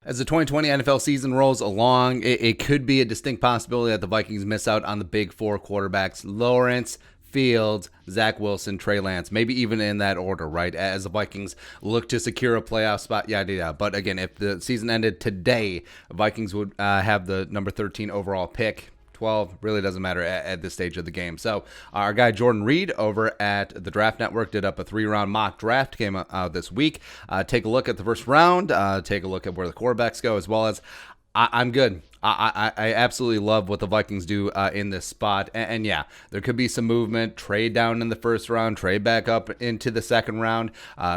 As the 2020 NFL season rolls along, it could be a distinct possibility that the Vikings miss out on the big four quarterbacks: Lawrence, Fields, Zach Wilson, Trey Lance, maybe even in that order, right? As the Vikings look to secure a playoff spot, yada yada. But again, if the season ended today, Vikings would have the number 13 overall pick. 12 really doesn't matter at this stage of the game. So our guy Jordan Reid over at the Draft Network did up a 3-round mock draft, came out this week. Take a look at the first round, take a look at where the quarterbacks go, as well as I'm good. I absolutely love what the Vikings do in this spot. And yeah, there could be some movement, trade down in the first round, trade back up into the second round,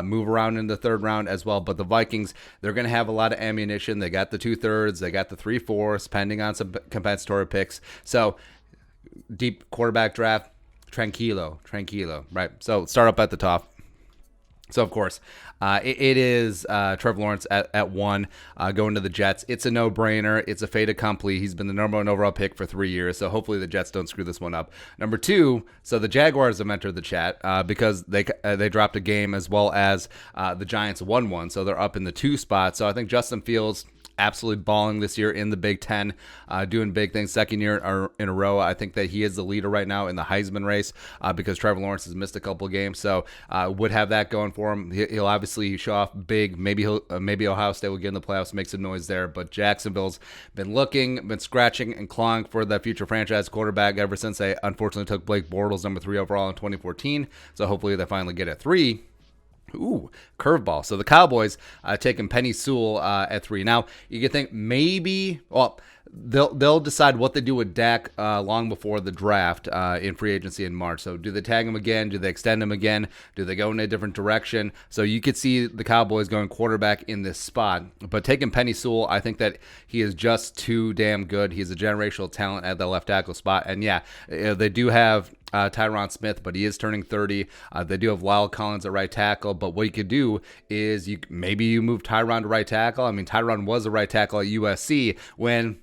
move around in the third round as well. But the Vikings, they're going to have a lot of ammunition. They got the 2/3, they got the 3/4, pending on some compensatory picks. So deep quarterback draft, tranquilo, right? So start up at the top. So, of course, it is Trevor Lawrence at 1, going to the Jets. It's a no-brainer. It's a fait accompli. He's been the number 1 overall pick for 3 years, so hopefully the Jets don't screw this one up. Number 2, so the Jaguars have entered the chat because they dropped a game, as well as the Giants won one, so they're up in the 2 spot. So I think Justin Fields absolutely balling this year in the Big Ten, doing big things. Second year in a row. I think that he is the leader right now in the Heisman race because Trevor Lawrence has missed a couple of games, so would have that going for him. He'll obviously show off big. Maybe Ohio State will get in the playoffs, make some noise there. But Jacksonville's been scratching and clawing for that future franchise quarterback ever since they unfortunately took Blake Bortles, number 3 overall in 2014. So hopefully they finally get at 3. Ooh, curveball. So the Cowboys taking Penny Sewell at 3. Now, you could think maybe, well, they'll decide what they do with Dak long before the draft in free agency in March. So do they tag him again? Do they extend him again? Do they go in a different direction? So you could see the Cowboys going quarterback in this spot. But taking Penny Sewell, I think that he is just too damn good. He's a generational talent at the left tackle spot. And yeah, they do have Tyron Smith, but he is turning 30. They do have Lyle Collins at right tackle, but what you could do is maybe you move Tyron to right tackle. I mean, Tyron was a right tackle at USC when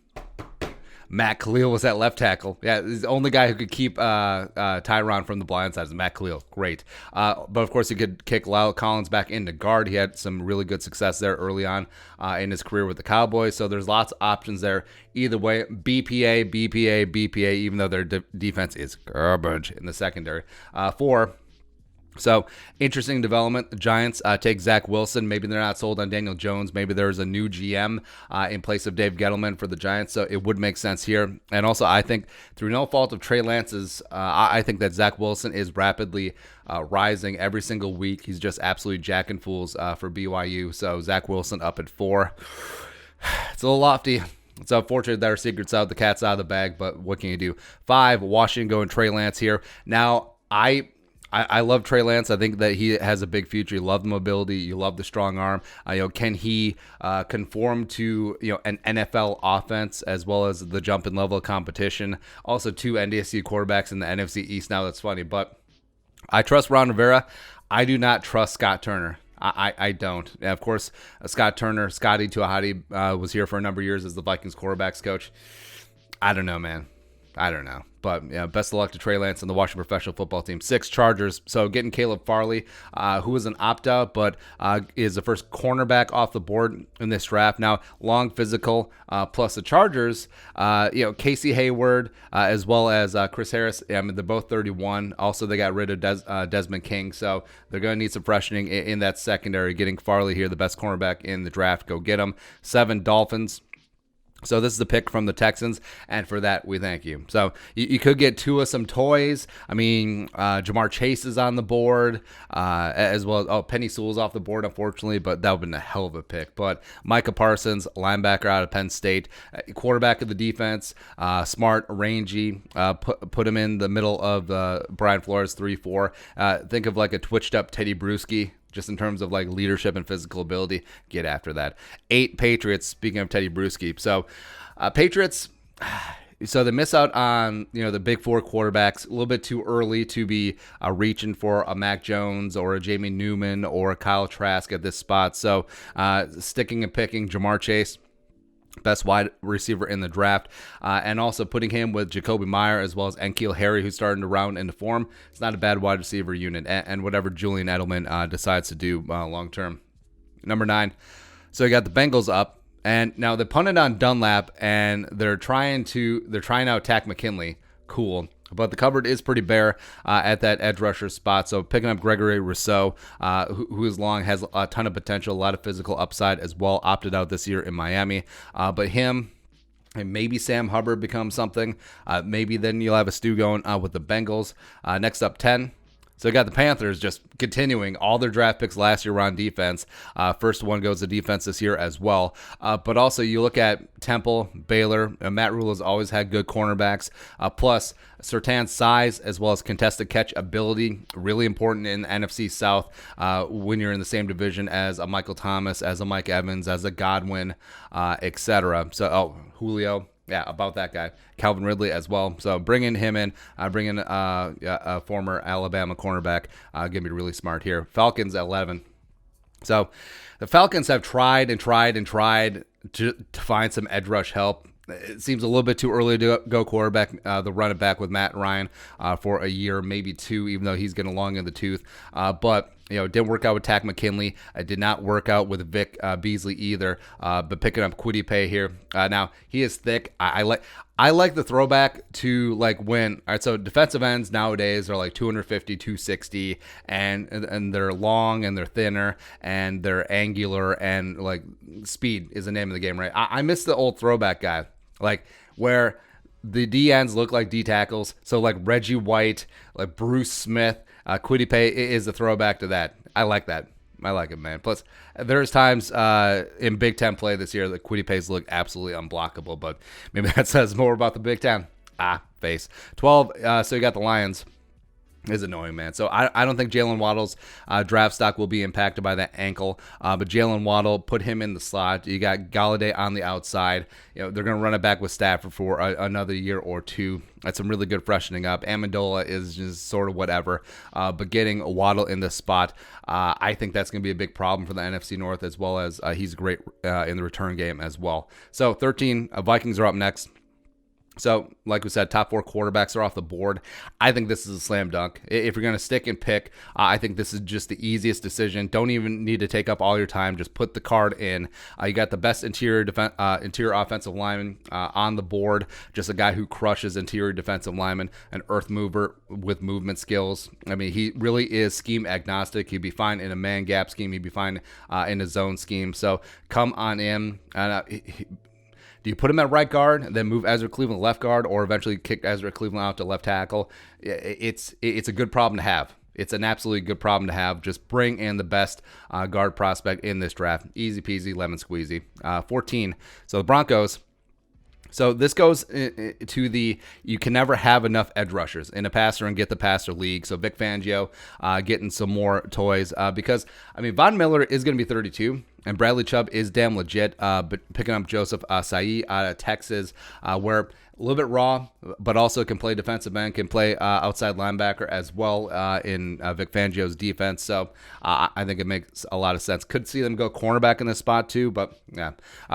Matt Khalil was at left tackle. Yeah, the only guy who could keep Tyron from the blind side is Matt Khalil. Great. But of course, he could kick Lyle Collins back into guard. He had some really good success there early on in his career with the Cowboys. So there's lots of options there. Either way, BPA, even though their defense is garbage in the secondary. 4. So, interesting development. The Giants take Zach Wilson. Maybe they're not sold on Daniel Jones. Maybe there's a new GM in place of Dave Gettleman for the Giants. So, it would make sense here. And also, I think through no fault of Trey Lance's, I think that Zach Wilson is rapidly rising every single week. He's just absolutely jacking fools for BYU. So, Zach Wilson up at 4. It's a little lofty. It's unfortunate that our secret's out, the cat's out of the bag, but what can you do? 5, Washington going Trey Lance here. Now, I love Trey Lance. I think that he has a big future. You love the mobility. You love the strong arm. Can he conform to an NFL offense as well as the jump in level of competition? Also, 2 NDSU quarterbacks in the NFC East now. That's funny, but I trust Ron Rivera. I do not trust Scott Turner. I don't. And of course, Scott Turner, Scotty Tuahati, was here for a number of years as the Vikings quarterbacks coach. I don't know, man. I don't know. But yeah, best of luck to Trey Lance and the Washington professional football team. 6, Chargers. So getting Caleb Farley, who was an opt-out, but is the first cornerback off the board in this draft. Now, long physical, plus the Chargers, Casey Hayward, as well as Chris Harris. I mean, they're both 31. Also, they got rid of Desmond King. So they're going to need some freshening in that secondary. Getting Farley here, the best cornerback in the draft. Go get him. 7, Dolphins. So this is the pick from the Texans, and for that, we thank you. So you could get Tua some toys. I mean, Jamar Chase is on the board, as well as, Penny Sewell's off the board, unfortunately, but that would have been a hell of a pick. But Micah Parsons, linebacker out of Penn State, quarterback of the defense, smart, rangy, put him in the middle of Brian Flores 3-4. Think of like a twitched-up Teddy Bruschi. Just in terms of like leadership and physical ability, get after that. 8, Patriots, speaking of Teddy Bruschi. So Patriots, so they miss out on the big 4 quarterbacks a little bit too early to be reaching for a Mac Jones or a Jamie Newman or a Kyle Trask at this spot. So sticking and picking Jamar Chase, best wide receiver in the draft, and also putting him with Jacoby Meyer as well as N'Keal Harry, who's starting to round into form. It's not a bad wide receiver unit, and whatever Julian Edelman decides to do long term. Number 9, so you got the Bengals up. And now they punted on Dunlap, and they're trying to attack McKinley. Cool. But the cupboard is pretty bare at that edge rusher spot. So picking up Gregory Rousseau, who is long, has a ton of potential, a lot of physical upside as well, opted out this year in Miami. But him and maybe Sam Hubbard becomes something. Maybe then you'll have a stew going with the Bengals. Next up, 10. So you got the Panthers just continuing. All their draft picks last year were on defense. First one goes to defense this year as well. But also you look at Temple, Baylor. Matt Rhule has always had good cornerbacks. Plus Surtain's size as well as contested catch ability, really important in the NFC South when you're in the same division as a Michael Thomas, as a Mike Evans, as a Godwin, etc. So, Julio. Yeah, about that guy. Calvin Ridley as well. So bringing him in, bringing a former Alabama cornerback, going to be really smart here. Falcons at 11. So the Falcons have tried to find some edge rush help. It seems a little bit too early to go quarterback, the running back with Matt Ryan for a year, maybe two, even though he's getting long in the tooth. But it didn't work out with Tack McKinley. It did not work out with Vic Beasley either. But picking up Kwity Paye here. Now he is thick. I like the throwback to like when. All right, so defensive ends nowadays are like 250, 260, and they're long and they're thinner and they're angular and like speed is the name of the game, right? I miss the old throwback guy, like where the D ends look like D tackles. So like Reggie White, like Bruce Smith. Kwity Paye is a throwback to that. I like that. I like it, man. Plus, there's times in Big Ten play this year that Kwity Paye's look absolutely unblockable, but maybe that says more about the Big Ten. Face. 12, so you got the Lions. Is annoying, man. So I don't think Jalen Waddle's draft stock will be impacted by that ankle. But Jalen Waddle, put him in the slot. You got Galladay on the outside. They're going to run it back with Stafford for another year or two. That's some really good freshening up. Amendola is just sort of whatever. But getting Waddle in this spot, I think that's going to be a big problem for the NFC North, as well as he's great in the return game as well. So 13, Vikings are up next. So, like we said, top 4 quarterbacks are off the board. I think this is a slam dunk. If you're going to stick and pick, I think this is just the easiest decision. Don't even need to take up all your time. Just put the card in. You got the best interior offensive lineman on the board. Just a guy who crushes interior defensive linemen, an earth mover with movement skills. I mean, he really is scheme agnostic. He'd be fine in a man gap scheme. He'd be fine in a zone scheme. So, come on in. Do you put him at right guard and then move Ezra Cleveland left guard, or eventually kick Ezra Cleveland out to left tackle? It's a good problem to have. It's an absolutely good problem to have. Just bring in the best guard prospect in this draft. Easy peasy, lemon squeezy. 14. So the Broncos. So this goes to the you can never have enough edge rushers in a passer and get the passer league. So Vic Fangio getting some more toys because, I mean, Von Miller is going to be 32 and Bradley Chubb is damn legit, but picking up Joseph Asai out of Texas where a little bit raw, but also can play defensive end, can play outside linebacker as well in Vic Fangio's defense. So I think it makes a lot of sense. Could see them go cornerback in this spot too, but yeah.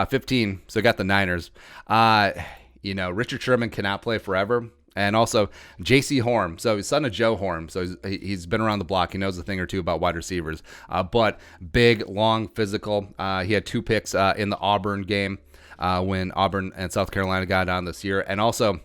15, so got the Niners. Richard Sherman cannot play forever. And also J.C. Horn. So he's son of Joe Horn. So he's been around the block. He knows a thing or two about wide receivers. But big, long, physical. He had 2 picks in the Auburn game. When Auburn and South Carolina got on this year. And also,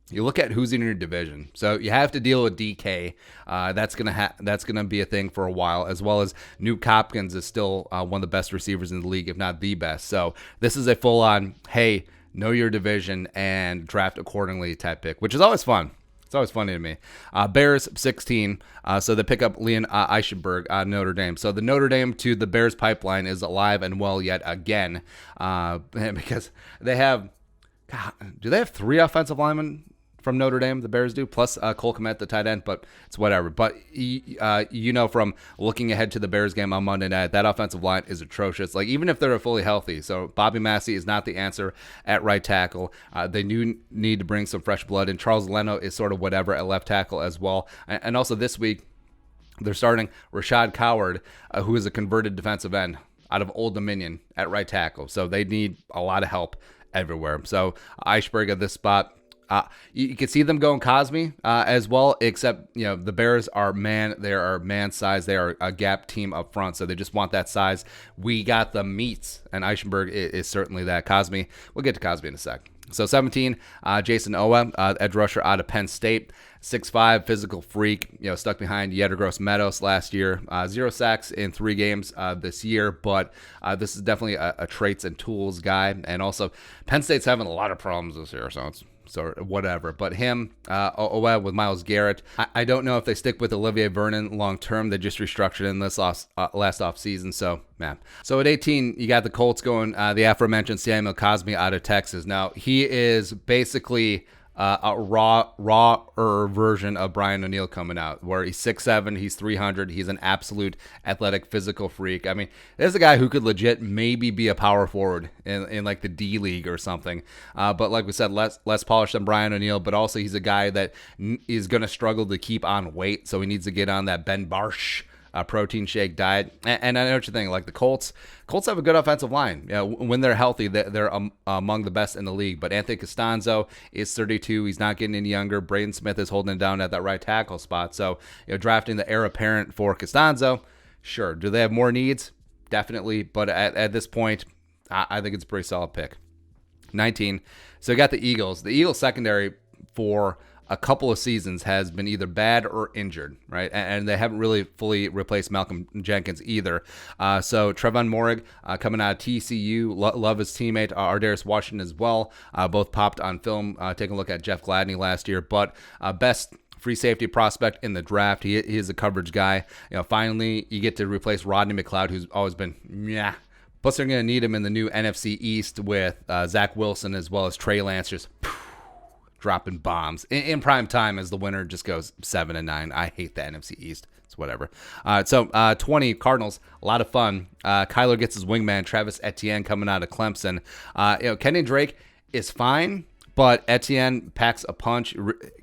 you look at who's in your division. So you have to deal with DK. That's gonna be a thing for a while, as well as Nuke Hopkins is still one of the best receivers in the league, if not the best. So this is a full-on, hey, know your division and draft accordingly type pick, which is always fun. It's always funny to me. Bears 16. So they pick up Leon Eichenberg, Notre Dame. So the Notre Dame to the Bears pipeline is alive and well yet again because they have. God, do they have 3 offensive linemen from Notre Dame? The Bears do, plus Cole Kmet, the tight end. But it's whatever. But from looking ahead to the Bears game on Monday night, that offensive line is atrocious. Like even if they're fully healthy, so Bobby Massey is not the answer at right tackle. They do need to bring some fresh blood, and Charles Leno is sort of whatever at left tackle as well. And also this week, they're starting Rashad Coward, who is a converted defensive end out of Old Dominion at right tackle. So they need a lot of help everywhere. So Eichenberg at this spot. You can see them going Cosme as well, except the Bears are they are man size. They are a gap team up front, so they just want that size. We got the meats, and Eichenberg is certainly that. Cosme, we'll get to Cosme in a sec. So 17, Jason Owen, edge rusher out of Penn State, 6'5", physical freak, stuck behind Yetter Gross Meadows last year. 0 sacks in 3 games this year, but this is definitely a traits and tools guy. And also, Penn State's having a lot of problems this year, so whatever. But him, Owen with Myles Garrett. I don't know if they stick with Olivier Vernon long term. They just restructured in this last off season. So, man. So at 18, you got the Colts going, the aforementioned Samuel Cosme out of Texas. Now, he is basically a rawer version of Brian O'Neill coming out, where he's 6'7", he's 300, he's an absolute athletic physical freak. I mean, there's a guy who could legit maybe be a power forward in like the D League or something. But like we said, less polished than Brian O'Neill, but also he's a guy that is going to struggle to keep on weight, so he needs to get on that Ben Barsh protein shake diet. And I know what you're thinking, like the Colts have a good offensive line. When they're healthy, they're among the best in the league. But Anthony Costanzo is 32. He's not getting any younger. Braden Smith is holding it down at that right tackle spot. So, drafting the heir apparent for Costanzo, sure. Do they have more needs? Definitely. But at this point, I think it's a pretty solid pick. 19. So you got the Eagles. The Eagles secondary for a couple of seasons has been either bad or injured, right? And they haven't really fully replaced Malcolm Jenkins either. So Trevon Moehrig coming out of TCU, love his teammate, Ardarius Washington as well. Both popped on film, taking a look at Jeff Gladney last year. But best free safety prospect in the draft. He is a coverage guy. Finally, you get to replace Rodney McLeod, who's always been, yeah. Plus, they're going to need him in the new NFC East with Zach Wilson as well as Trey Lance just dropping bombs in prime time as the winner just goes 7-9. I hate the NFC East. It's whatever. So 20 Cardinals, a lot of fun. Kyler gets his wingman, Travis Etienne, coming out of Clemson. Kenyon Drake is fine, but Etienne packs a punch.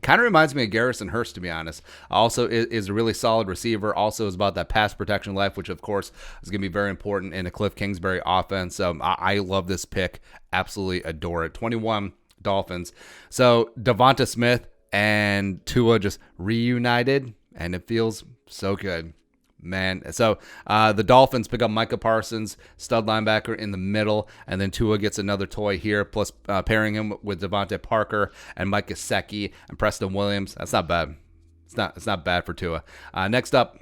Kind of reminds me of Garrison Hurst, to be honest. Also is a really solid receiver. Also is about that pass protection life, which of course is going to be very important in a Cliff Kingsbury offense. So I love this pick. Absolutely adore it. 21 Dolphins. So Devonta Smith and Tua just reunited, and it feels so good, man. So the Dolphins pick up Micah Parsons, stud linebacker in the middle, and then Tua gets another toy here, plus pairing him with Devontae Parker and Mike Gesicki and Preston Williams. That's not bad. It's not bad for Tua. Next up,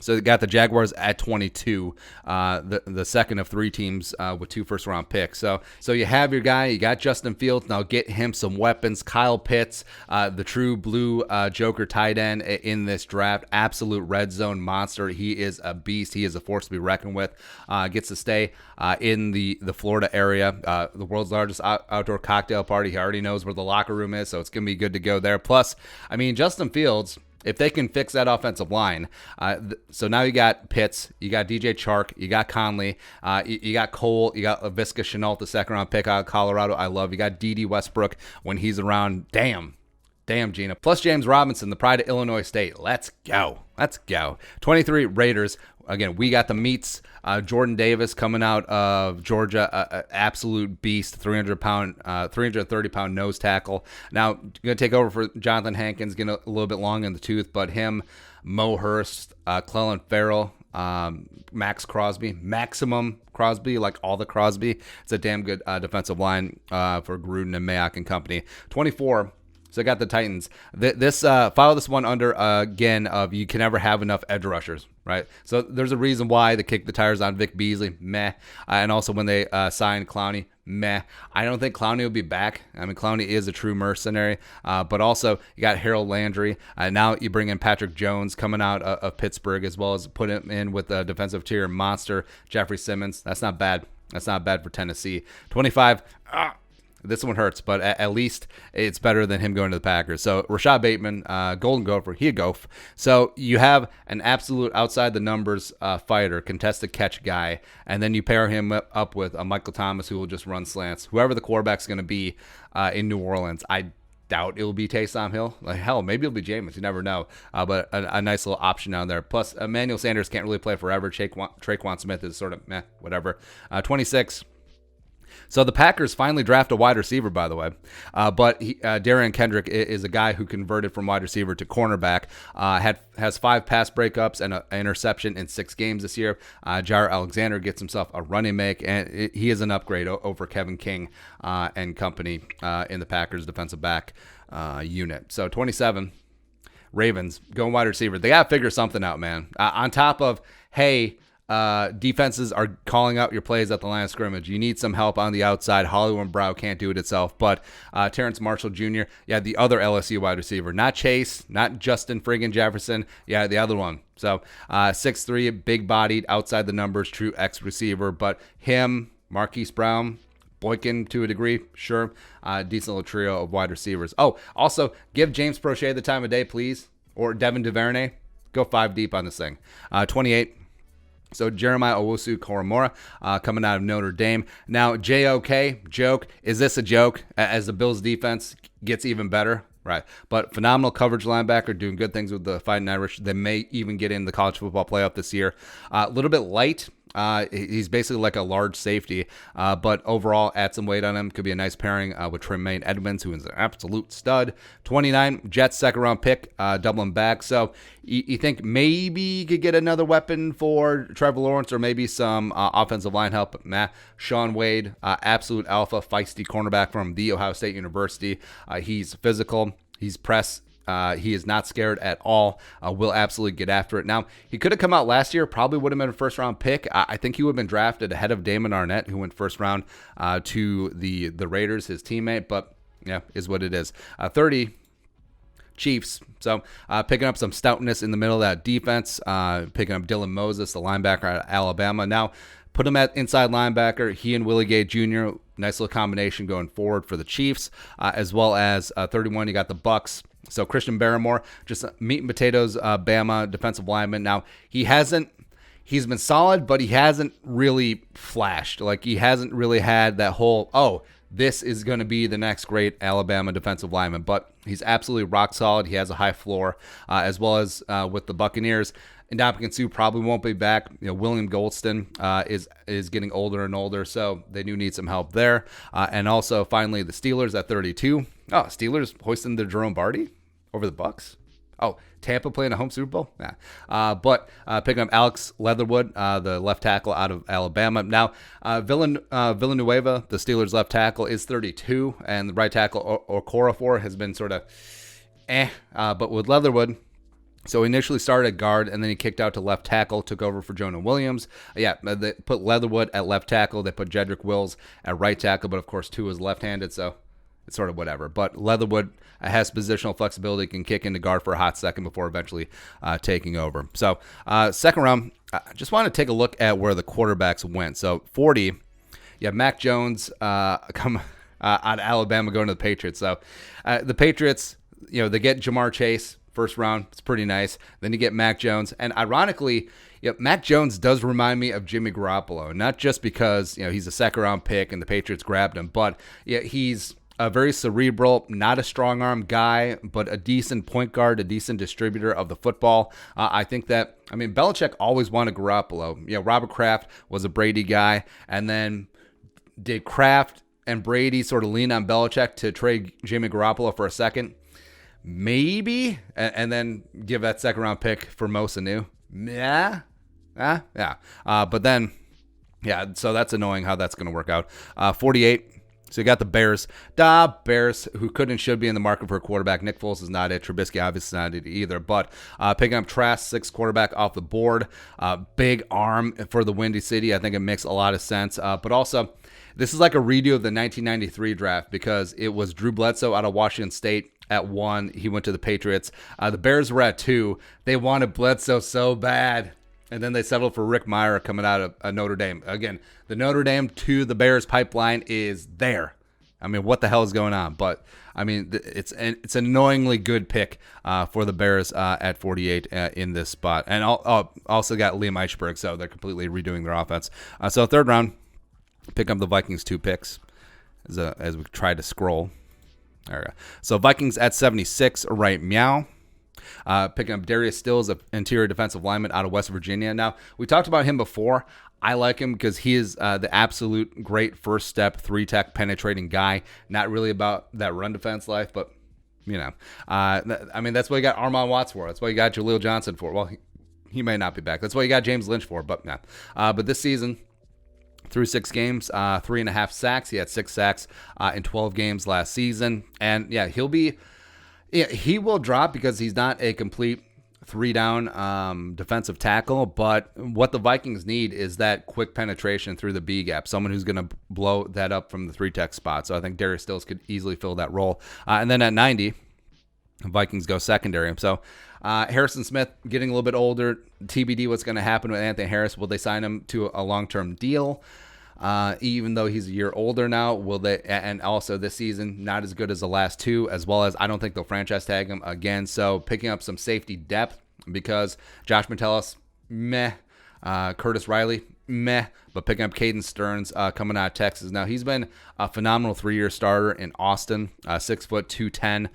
so they got the Jaguars at 22, the second of 3 teams with 2 first-round picks. So you have your guy. You got Justin Fields. Now get him some weapons. Kyle Pitts, the true blue Joker tight end in this draft. Absolute red zone monster. He is a beast. He is a force to be reckoned with. Gets to stay in the Florida area, the world's largest outdoor cocktail party. He already knows where the locker room is, so it's going to be good to go there. Plus, I mean, Justin Fields, if they can fix that offensive line, so now you got Pitts, you got DJ Chark, you got Conley, you got Cole, you got Laviska Shenault, the second-round pick out of Colorado. I love. You got D.D. Westbrook when he's around. Damn, Gina. Plus James Robinson, the pride of Illinois State. Let's go. 23 Raiders. Again, we got the meats. Jordan Davis coming out of Georgia, absolute beast, 330-pound nose tackle. Now, going to take over for Jonathan Hankins, getting a little bit long in the tooth, but him, Mo Hurst, Clelin Ferrell, Maximum Crosby, like all the Crosby. It's a damn good defensive line for Gruden and Mayock and company. 24. So I got the Titans. Follow this one under again of you can never have enough edge rushers, right? So there's a reason why they kicked the tires on Vic Beasley, meh. And also when they signed Clowney, meh. I don't think Clowney will be back. I mean, Clowney is a true mercenary. But also you got Harold Landry. Now you bring in Patrick Jones coming out of Pittsburgh, as well as put him in with the defensive tier monster Jeffrey Simmons. That's not bad. That's not bad for Tennessee. 25. This one hurts, but at least it's better than him going to the Packers. So Rashad Bateman, Golden Gopher, he a Goph. So you have an absolute outside the numbers fighter, contested catch guy, and then you pair him up with a Michael Thomas who will just run slants. Whoever the quarterback's going to be in New Orleans, I doubt it'll be Taysom Hill. Like, hell, maybe it'll be Jameis. You never know. But a nice little option down there. Plus, Emmanuel Sanders can't really play forever. Traquan Smith is sort of meh, whatever. 26. So the Packers finally draft a wide receiver, by the way. Darian Kendrick is a guy who converted from wide receiver to cornerback. Has 5 pass breakups and an interception in 6 games this year. Jair Alexander gets himself a running make, and he is an upgrade over Kevin King and company in the Packers defensive back unit. So 27, Ravens going wide receiver. They got to figure something out, man. On top of, hey, defenses are calling out your plays at the line of scrimmage. You need some help on the outside. Hollywood Brown can't do it itself. But Terrence Marshall Jr., the other LSU wide receiver. Not Chase, not Justin friggin' Jefferson. The other one. So 6'3", big-bodied, outside the numbers, true X receiver. But him, Marquise Brown, Boykin to a degree, sure. Decent little trio of wide receivers. Oh, also, give James Prochet the time of day, please. Or Devin Duvernay. Go 5 deep on this thing. 28. So Jeremiah Owusu-Koramoah coming out of Notre Dame. Now, joke, is this a joke as the Bills defense gets even better? Right. But phenomenal coverage linebacker, doing good things with the Fighting Irish. They may even get in the college football playoff this year. A little bit light. He's basically like a large safety, but overall, add some weight on him. Could be a nice pairing with Tremaine Edmonds, who is an absolute stud. 29, Jets second-round pick, doubling back. So you think maybe you could get another weapon for Trevor Lawrence or maybe some offensive line help. Sean Wade, absolute alpha, feisty cornerback from The Ohio State University. He's physical. He's press. He is not scared at all. Will absolutely get after it. Now, he could have come out last year. Probably would have been a first-round pick. I think he would have been drafted ahead of Damon Arnett, who went first round to the Raiders, his teammate. But, is what it is. 30, Chiefs. So, picking up some stoutness in the middle of that defense. Picking up Dylan Moses, the linebacker out of Alabama. Now, put him at inside linebacker. He and Willie Gay Jr., nice little combination going forward for the Chiefs. As well as 31, you got the Bucks. So Christian Barrymore, just meat and potatoes, Bama defensive lineman. Now, he's been solid, but he hasn't really flashed. Like, he hasn't really had that whole, this is going to be the next great Alabama defensive lineman. But he's absolutely rock solid. He has a high floor, as well as with the Buccaneers. Ndamukong Suh probably won't be back. William Goldston is getting older and older, so they do need some help there. And also, finally, the Steelers at 32. Oh, Steelers hoisting the Jerome Barty over the Bucks. Oh, Tampa playing a home Super Bowl? Nah. But picking up Alex Leatherwood, the left tackle out of Alabama. Now, Villanueva, the Steelers left tackle, is 32, and the right tackle, Okorafor, has been sort of but with Leatherwood, so he initially started at guard, and then he kicked out to left tackle, took over for Jonah Williams. They put Leatherwood at left tackle. They put Jedrick Wills at right tackle, but of course, Tua is left-handed, so it's sort of whatever. But Leatherwood has positional flexibility, can kick into guard for a hot second before eventually taking over. So second round, I just want to take a look at where the quarterbacks went. So 40, you have Mac Jones come out of Alabama going to the Patriots. So the Patriots, they get Jamar Chase. First round, it's pretty nice. Then you get Mac Jones. And ironically, Mac Jones does remind me of Jimmy Garoppolo. Not just because he's a second-round pick and the Patriots grabbed him, but he's a very cerebral, not a strong-arm guy, but a decent point guard, a decent distributor of the football. I think that, Belichick always wanted Garoppolo. Robert Kraft was a Brady guy. And then did Kraft and Brady sort of lean on Belichick to trade Jimmy Garoppolo for a second? Maybe, and then give that second round pick for Mo Sanu. But then, so that's annoying how that's going to work out. 48. So you got the Bears. Bears, who could and should be in the market for a quarterback. Nick Foles is not it. Trubisky obviously not it either. But picking up Trask, 6th quarterback off the board. Big arm for the Windy City. I think it makes a lot of sense. But also, this is like a redo of the 1993 draft because it was Drew Bledsoe out of Washington State at 1. He went to the Patriots. The Bears were at 2. They wanted Bledsoe so bad. And then they settled for Rick Meyer coming out of Notre Dame. Again, the Notre Dame to the Bears pipeline is there. What the hell is going on? But, it's an annoyingly good pick for the Bears at 48 in this spot. And also got Liam Eichberg, so they're completely redoing their offense. So third round, pick up the Vikings 2 picks as we try to scroll. There we go. So Vikings at 76, right meow. Picking up Darius Stills, an interior defensive lineman out of West Virginia. Now, we talked about him before. I like him because he is the absolute great first step, 3-tech penetrating guy. Not really about that run defense life, but, that's what you got Armon Watts for. That's what you got Jaleel Johnson for. Well, he may not be back. That's what you got James Lynch for, but no. But this season, through 6 games, 3.5 sacks. He had 6 sacks in 12 games last season. And, he will drop because he's not a complete 3-down defensive tackle, but what the Vikings need is that quick penetration through the B gap, someone who's going to blow that up from the 3-tech spot. So I think Darius Stills could easily fill that role. And then at 90, the Vikings go secondary. So Harrison Smith getting a little bit older. TBD what's going to happen with Anthony Harris. Will they sign him to a long-term deal? Even though he's a year older now, will they? And also this season, not as good as the last 2, as well as I don't think they'll franchise tag him again. So picking up some safety depth because Josh Metellus, meh. Curtis Riley, meh. But picking up Caden Stearns coming out of Texas. Now, he's been a phenomenal 3-year starter in Austin, 6 foot 210.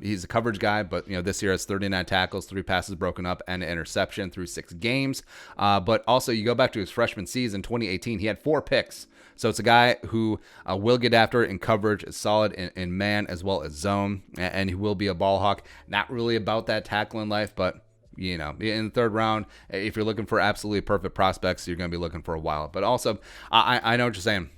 He's a coverage guy, but this year has 39 tackles, 3 passes broken up, and an interception through 6 games. But also, you go back to his freshman season, 2018, he had 4 picks. So it's a guy who will get after it in coverage, is solid in man as well as zone, and he will be a ball hawk. Not really about that tackling life, but in the 3rd round, if you're looking for absolutely perfect prospects, you're going to be looking for a while. But also, I know what you're saying.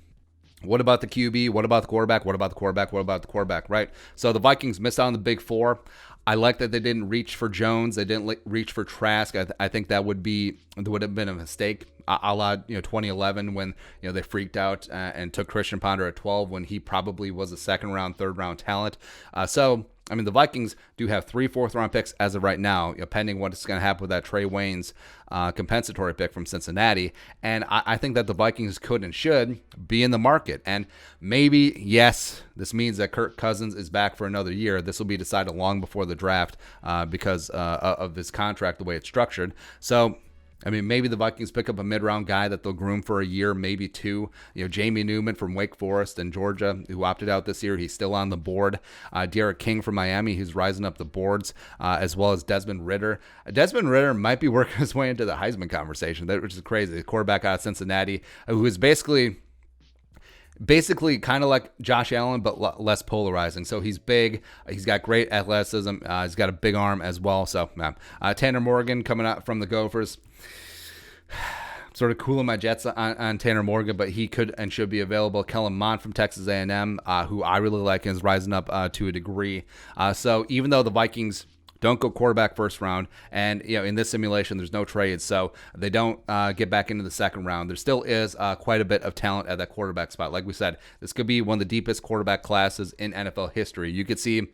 What about the QB? What about the quarterback? What about the quarterback? What about the quarterback, right? So the Vikings missed out on the big 4. I like that they didn't reach for Jones. They didn't reach for Trask. I think that would have been a mistake, a la 2011 when they freaked out and took Christian Ponder at 12 when he probably was a 2nd round, 3rd round talent. The Vikings do have 3 4th-round picks as of right now, pending what's going to happen with that Trey Waynes compensatory pick from Cincinnati. And I think that the Vikings could and should be in the market. And maybe, yes, this means that Kirk Cousins is back for another year. This will be decided long before the draft because of his contract, the way it's structured. So, maybe the Vikings pick up a mid-round guy that they'll groom for a year, maybe 2. Jamie Newman from Wake Forest and Georgia, who opted out this year. He's still on the board. Derek King from Miami, who's rising up the boards, as well as Desmond Ritter. Desmond Ritter might be working his way into the Heisman conversation, which is crazy. The quarterback out of Cincinnati, who is basically kind of like Josh Allen, but less polarizing. So he's big. He's got great athleticism. He's got a big arm as well. So Tanner Morgan coming out from the Gophers. Sort of cooling my jets on Tanner Morgan, but he could and should be available. Kellen Mond from Texas A&M, who I really like and is rising up to a degree. So even though the Vikings don't go quarterback 1st round, and in this simulation there's no trades, so they don't get back into the 2nd round, there still is quite a bit of talent at that quarterback spot. Like we said, this could be one of the deepest quarterback classes in NFL history. You could see,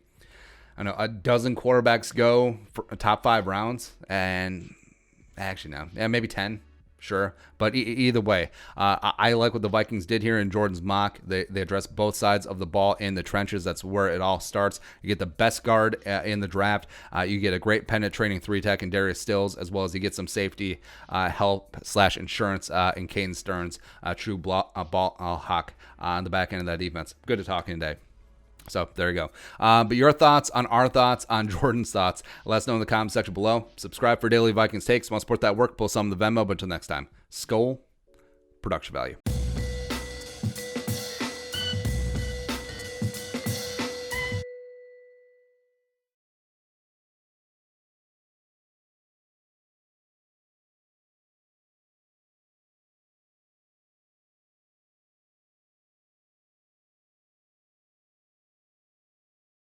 a dozen quarterbacks go for top 5 rounds, and actually no, maybe 10. Sure, but either way, I like what the Vikings did here in Jordan's mock. They address both sides of the ball in the trenches. That's where it all starts. You get the best guard in the draft. You get a great penetrating 3-tech in Darius Stills, as well as you get some safety help / insurance in Caden Stearns, true ball hawk on the back end of that defense. Good to talk today. So there you go. But your thoughts on our thoughts on Jordan's thoughts, let us know in the comment section below. Subscribe for daily Vikings takes. Want to support that work, pull some of the Venmo. But until next time, Skol, production value.